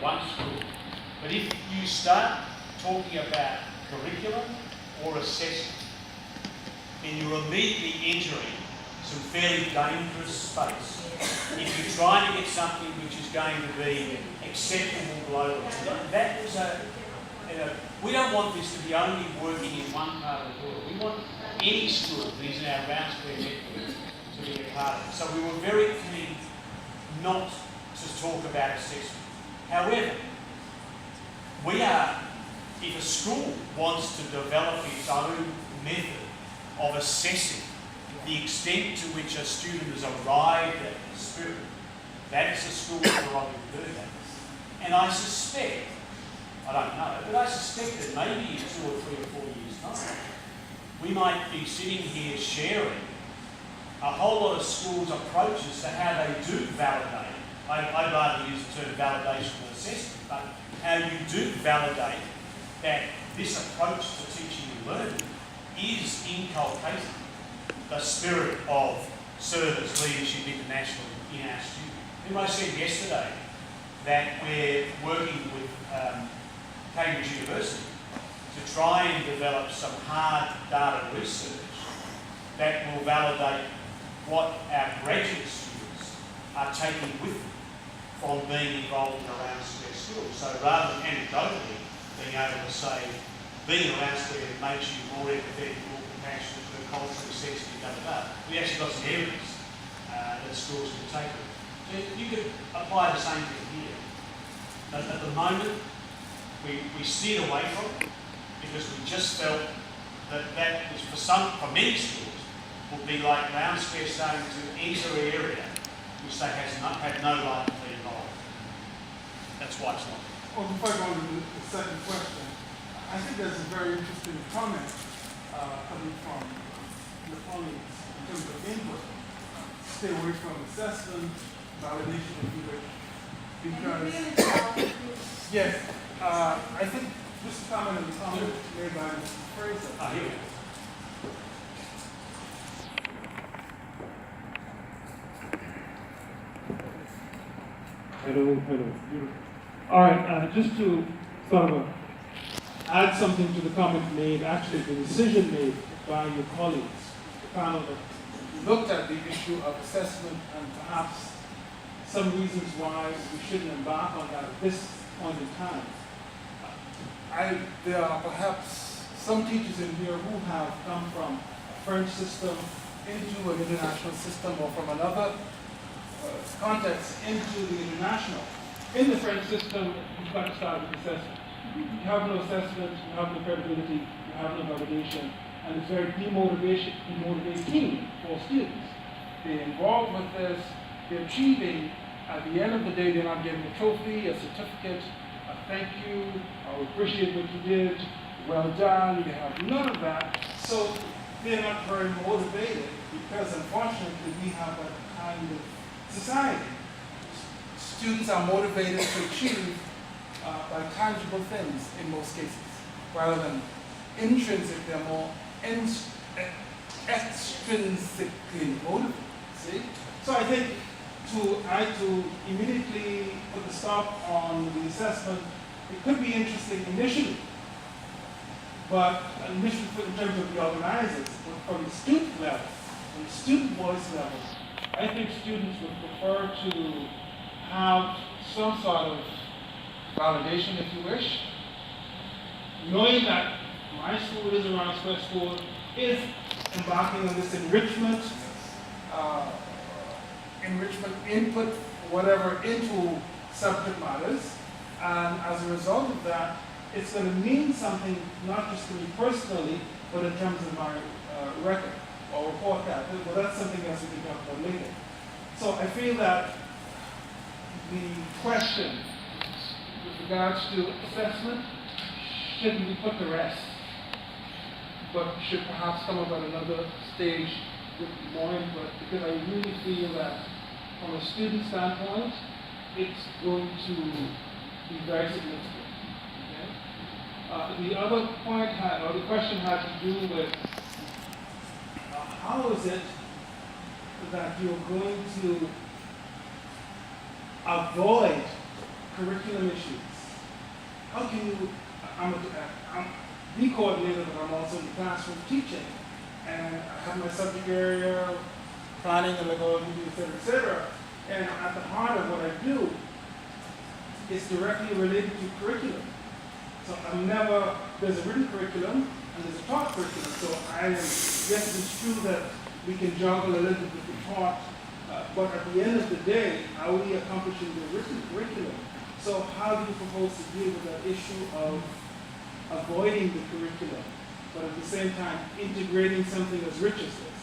one school. But if you start talking about curriculum or assessment, then you're immediately entering some fairly dangerous space. If you're trying to get something which is going to be acceptable globally, that was we don't want this to be only working in one part of the world. We want any school that is in our Round Square network to be a part of it. So we were very keen not to talk about assessment. However, if a school wants to develop its own method of assessing the extent to which a student has arrived at the spirit, that is a school's prerogative to do that. And I suspect, I don't know, but I suspect that maybe in 2 or 3 or 4 years' time, we might be sitting here sharing a whole lot of schools' approaches to how they do validate. I'd rather use the term validation or assessment, but how you do validate that this approach to teaching and learning is inculcating the spirit of service, leadership, international in our students. Remember I said yesterday that we're working with Cambridge University to try and develop some hard data research that will validate what our graduate students are taking with them from being involved in a Round Square school. So rather than anecdotally being able to say, being around Square makes you more empathetic, more compassionate, more culturally sensitive, we actually got some evidence that schools can take it. So you could apply the same thing here. But at the moment, we steered away from it because we just felt that was for many schools, would be like Round Square starting to enter an area which they had no right to be involved. That's why it's not. Well, before I go on to the second question, I think there's a very interesting comment coming from your colleagues in terms of input. Stay away from assessment, validation, if you wish. Because, yes, I think just a comment on the comment made by Mr. Fraser. Here we go. Hello. All right, just to sort of add something to the comment made, actually the decision made by your colleagues, the panel that looked at the issue of assessment and perhaps some reasons why we shouldn't embark on that at this point in time. There are perhaps some teachers in here who have come from a French system into an international system or from another context into the international. In the French system, you've got to start with assessment. You have no assessment, you have no credibility, you have no validation, and it's very demotivating for students. They're involved with this, they're achieving, at the end of the day, they're not getting a trophy, a certificate, a thank you, I appreciate what you did, well done, you have none of that. So they're not very motivated because unfortunately we have that kind of society. Students are motivated to achieve by tangible things in most cases, rather than intrinsic, they're more extrinsically motivated. See? So I think to immediately put the stop on the assessment, it could be interesting initially, but initially in terms of the organizers, but from the student level, from the student voice level, I think students would prefer to have some sort of validation, if you wish, knowing that my school is a Round Square school, is embarking on this enrichment input, whatever, into subject matters, and as a result of that, it's going to mean something not just to me personally, but in terms of my record or report card. But that's something else we can talk about later. So I feel that the question with regards to assessment shouldn't be put to rest, but should perhaps come up at another stage with more input, because I really feel that from a student standpoint, it's going to be very significant. Okay? The other point or the question had to do with how is it that you're going to avoid curriculum issues. How can you, I'm the coordinator, but I'm also in the classroom teaching, and I have my subject area, planning and methodology, et cetera. And at the heart of what I do is directly related to curriculum. So I'm never, there's a written curriculum and there's a taught curriculum. So yes, it's true that we can juggle a little bit with the taught, but at the end of the day, are we accomplishing the written curriculum? So how do you propose to deal with that issue of avoiding the curriculum, but at the same time integrating something as rich as this?